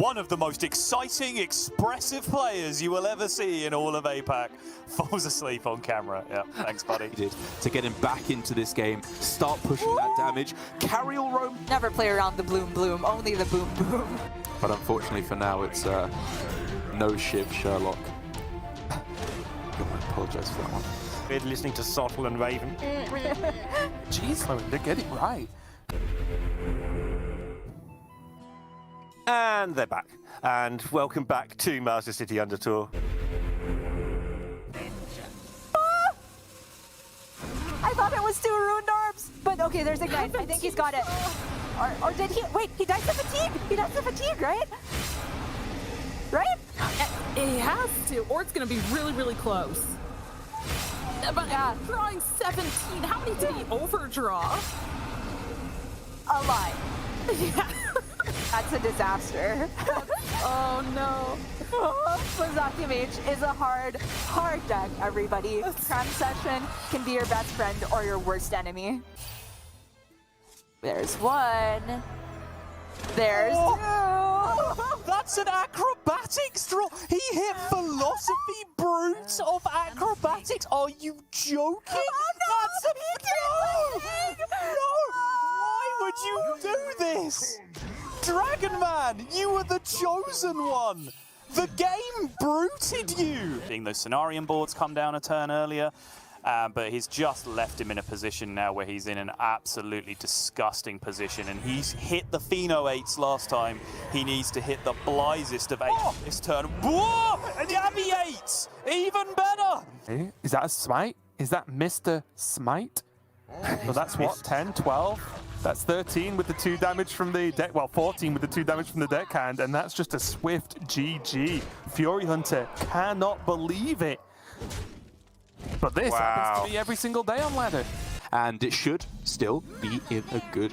one of the most exciting, expressive players you will ever see in all of APAC falls asleep on camera. Yeah, thanks, buddy. To get him back into this game, start pushing that damage. Carriel roam. Never play around the bloom bloom, only the boom boom. But unfortunately for now, it's no Shiv Sherlock. I apologize for that one. We're listening to Sottle and Raven. Jeez, Lorinda, get it right. And they're back. And welcome back to Undercity Undertour. I thought it was 2 ruined orbs, but okay, there's Ignite. I think he's got it. Or did he? Wait, he dies to fatigue. He dies to fatigue, right? Right? He has to, or it's going to be really, really close. But Yeah. drawing 17, how many did he overdraw? A lot. Yeah. That's a disaster. Oh no. Lazaki Mage is a hard deck, everybody. Cram Session can be your best friend or your worst enemy. There's one. There's two. That's an acrobatics draw. He hit Philosophy Brute of acrobatics. Are you joking? That's a no! Why would you do this? Dragon Man, you were the chosen one. The game bruted you. Seeing those Cenarian boards come down a turn earlier. But he's just left him in a position now where he's in an absolutely disgusting position, and he's hit the Pheno 8s last time. He needs to hit the Blithest of 8 this turn. Whoa! And the Abbey 8s! Even better! Hey, is that a smite? Is that Mr. Smite? So that's what, 10, 12? That's 13 with the 2 damage from the deck, well, 14 with the 2 damage from the deckhand, and that's just a swift GG. Fury Hunter cannot believe it. But this happens to be every single day on ladder. And it should still be in a good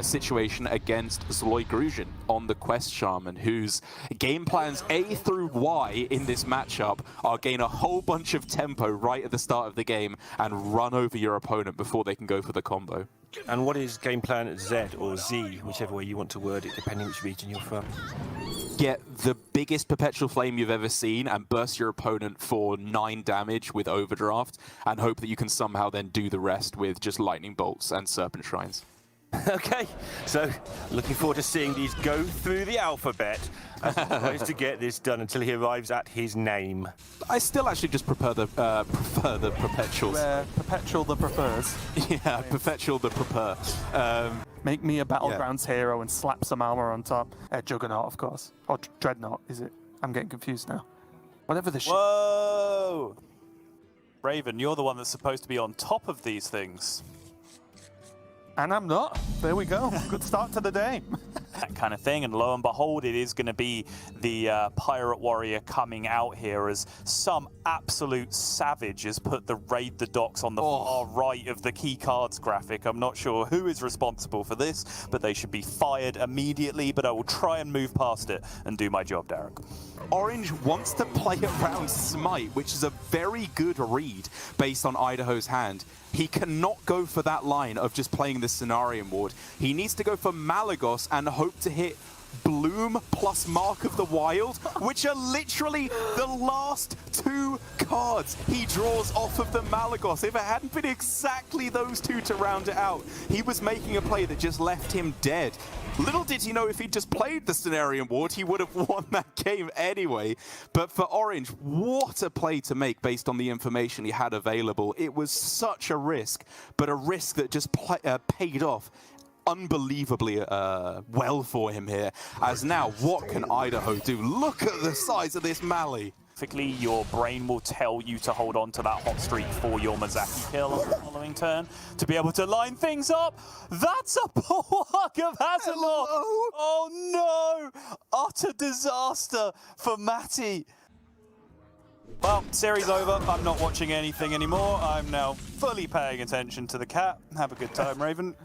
situation against Zloy Gruzhin on the Quest Shaman, whose game plans A through Y in this matchup are gain a whole bunch of tempo right at the start of the game and run over your opponent before they can go for the combo. And what is game plan Z or Z, whichever way you want to word it, depending which region you're from? Get the biggest Perpetual Flame you've ever seen and burst your opponent for 9 damage with Overdraft, and hope that you can somehow then do the rest with just Lightning Bolts and Serpent Shrines. Okay, so looking forward to seeing these go through the alphabet as he tries to get this done until he arrives at his name. I still actually just prefer the Perpetuals. Perpetual the prefers. Yeah, Perpetual the prefer. Make me a Battlegrounds hero and slap some armor on top. Juggernaut, of course. Or Dreadnought, is it? I'm getting confused now. Whatever the shit. Whoa! Raven, you're the one that's supposed to be on top of these things. And I'm not. There we go. Good start to the day. That kind of thing, and lo and behold, it is going to be the Pirate Warrior coming out here as some absolute savage has put the Raid the Docks on the far right of the key cards graphic. I'm not sure who is responsible for this, but they should be fired immediately, but I will try and move past it and do my job, Derek. Orange wants to play around Smite, which is a very good read based on Idaho's hand. He cannot go for that line of just playing the Cenarian Ward. He needs to go for Malagos and hope to hit Bloom plus Mark of the Wild, which are literally the last 2 cards he draws off of the Malagos. If it hadn't been exactly those 2 to round it out, he was making a play that just left him dead. Little did he know if he just played the Cenarian Ward, he would have won that game anyway. But for Orange, what a play to make based on the information he had available. It was such a risk, but a risk that just paid off unbelievably well for him here. As now, what can Idaho do? Look at the size of this Mally. Your brain will tell you to hold on to that hot streak for your Mazaki kill on the following turn to be able to line things up. That's a block of Hazardlock. Oh no! Utter disaster for Matty. Well, series over. I'm not watching anything anymore. I'm now fully paying attention to the cat. Have a good time, Raven.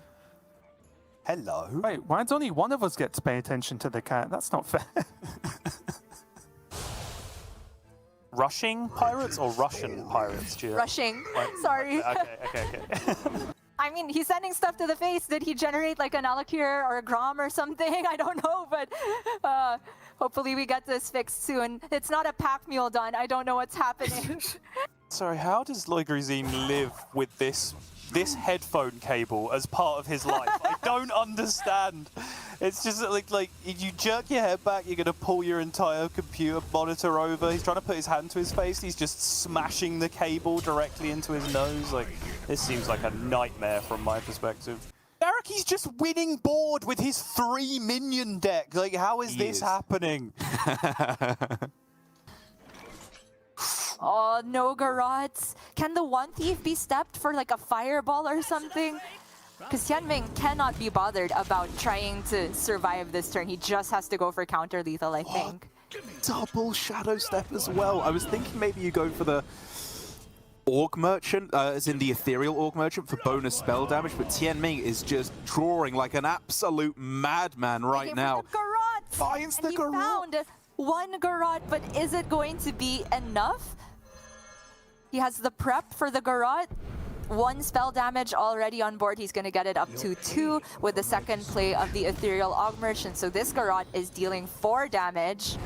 Hello. Wait, why does only one of us get to pay attention to the cat? That's not fair. Rushing pirates or Russian pirates, Gia? Rushing. Sorry. Okay. I mean, he's sending stuff to the face. Did he generate like an Alakir or a Grom or something? I don't know, but Hopefully we get this fixed soon. It's not a pack mule done. I don't know what's happening. Sorry, how does lcrmesswastaken live with this headphone cable as part of his life? I don't understand. It's just like if you jerk your head back, you're gonna pull your entire computer monitor over. He's trying to put his hand to his face. He's just smashing the cable directly into his nose. Like, this seems like a nightmare from my perspective. Derek, he's just winning board with his 3 minion deck. Like, how is this happening? Oh, no garrots. Can the one thief be stepped for like a fireball or something? Because Tianming cannot be bothered about trying to survive this turn. He just has to go for counter lethal, I think. Double shadow step as well. I was thinking maybe you go for the Orc Merchant, as in the Ethereal Orc Merchant for bonus spell damage, but Tianming is just drawing like an absolute madman right now. Garrots! Finds the he garrot. found one garrot, but is it going to be enough? He has the prep for the garrot. 1 spell damage already on board. He's going to get it up to 2 with the second play of the Ethereal Orc Merchant. So this garrot is dealing 4 damage.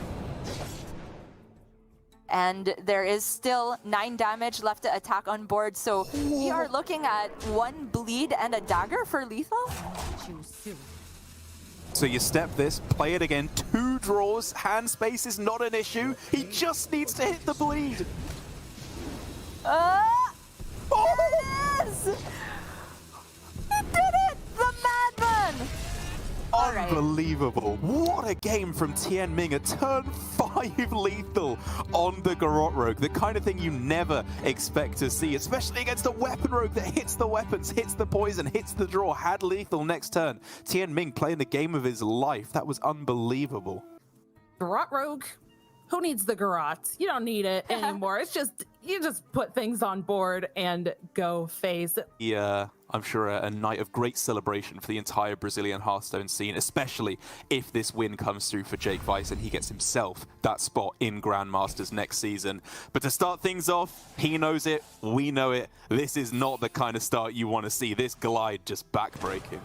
And there is still 9 damage left to attack on board. So we are looking at 1 bleed and a dagger for lethal. So you step this, play it again, 2 draws, hand space is not an issue. He just needs to hit the bleed. Oh! It is! He did it! The madman! Alright. Unbelievable. What a game from Tianming. A turn 5 lethal on the Garrote Rogue. The kind of thing you never expect to see, especially against a weapon rogue that hits the weapons, hits the poison, hits the draw, had lethal next turn. Tianming playing the game of his life. That was unbelievable. Garrote Rogue? Who needs the garrote? You don't need it anymore. It's just, you just put things on board and go phase. Yeah, I'm sure a night of great celebration for the entire Brazilian Hearthstone scene, especially if this win comes through for Jake Weiss and he gets himself that spot in Grandmasters next season. But to start things off, he knows it, we know it. This is not the kind of start you want to see. This glide just backbreaking.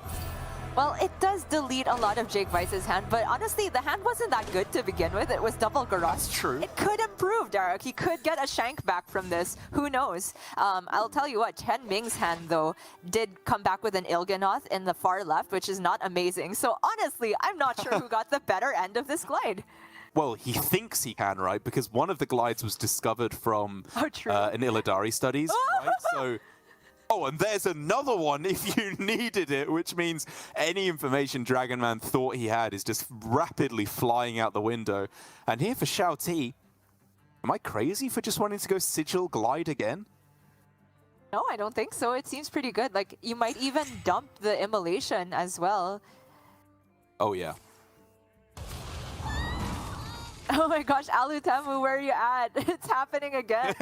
Well, it does delete a lot of Jake Weiss's hand, but honestly, the hand wasn't that good to begin with. It was double garrote. That's true. It could improve, Derek. He could get a shank back from this. Who knows? I'll tell you what, Tianming's hand, though, did come back with an Il'gynoth in the far left, which is not amazing. So honestly, I'm not sure who got the better end of this glide. Well, he thinks he can, right? Because one of the glides was discovered from an Illidari studies, right? So... Oh, and there's another one if you needed it, which means any information Dragon Man thought he had is just rapidly flying out the window. And here for Shao Ti, am I crazy for just wanting to go Sigil Glide again? No, I don't think so. It seems pretty good. Like, you might even dump the Immolation as well. Oh, yeah. Oh my gosh, Alutemu, where are you at? It's happening again.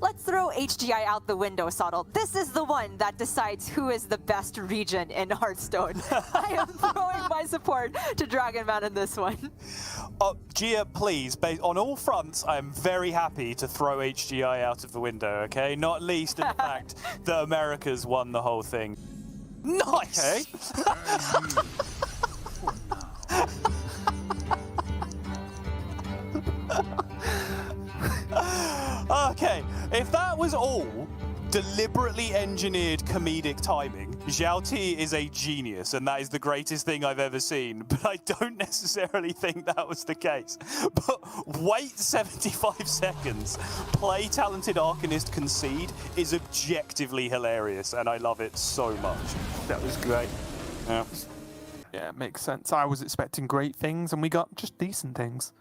Let's throw HGI out the window, Sottle. This is the one that decides who is the best region in Hearthstone. I am throwing my support to Dragon Man in this one. Gia, please, on all fronts, I am very happy to throw HGI out of the window, okay? Not least in the fact that America's won the whole thing. Nice! Okay. Okay, if that was all deliberately engineered comedic timing, Xiao Ti is a genius, and that is the greatest thing I've ever seen, but I don't necessarily think that was the case. But wait 75 seconds, play Talented Arcanist concede is objectively hilarious, and I love it so much. That was great. Yeah. Yeah, it makes sense. I was expecting great things, and we got just decent things.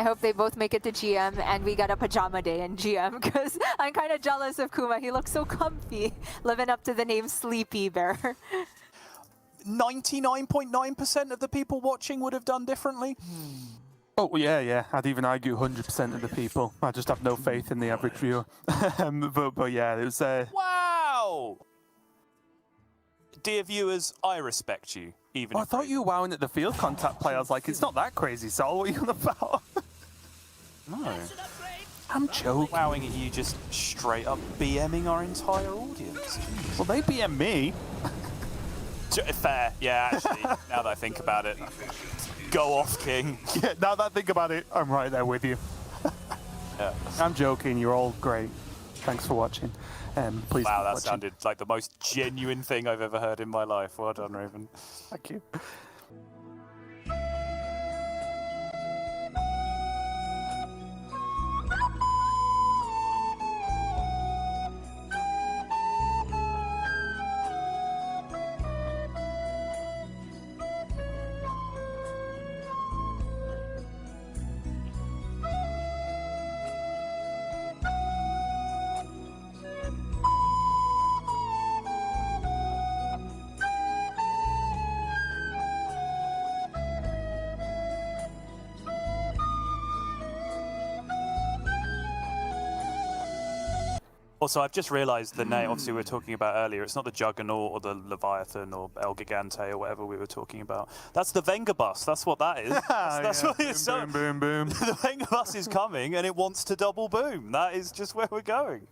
hope they both make it to GM and we get a pajama day in GM because I'm kind of jealous of Kuma. He looks so comfy, living up to the name Sleepy Bear. 99.9% of the people watching would have done differently. Oh, yeah. I'd even argue 100% of the people. I just have no faith in the average viewer. but yeah, it was... Wow! Dear viewers, I respect you. Even Oh, I if thought you were wowing at the field contact play. I was like, it's not that crazy, Sol. What are you on about? No. I'm joking. Wowing at you just straight up BMing our entire audience. Well, they BM me. Fair, yeah, actually, now that I think about it. Go off, King. Yeah, now that I think about it, I'm right there with you. Yeah. I'm joking. You're all great. Thanks for watching. Please Wow, keep that watching. sounded like the most genuine thing I've ever heard in my life. Well done, Raven. Thank you. Also, I've just realised the name, obviously, we were talking about earlier. It's not the Juggernaut or the Leviathan or El Gigante or whatever we were talking about. That's the Venga bus. That's what that is. That's Yeah. what it's. Boom, boom, boom. The Venga bus is coming and it wants to double boom. That is just where we're going.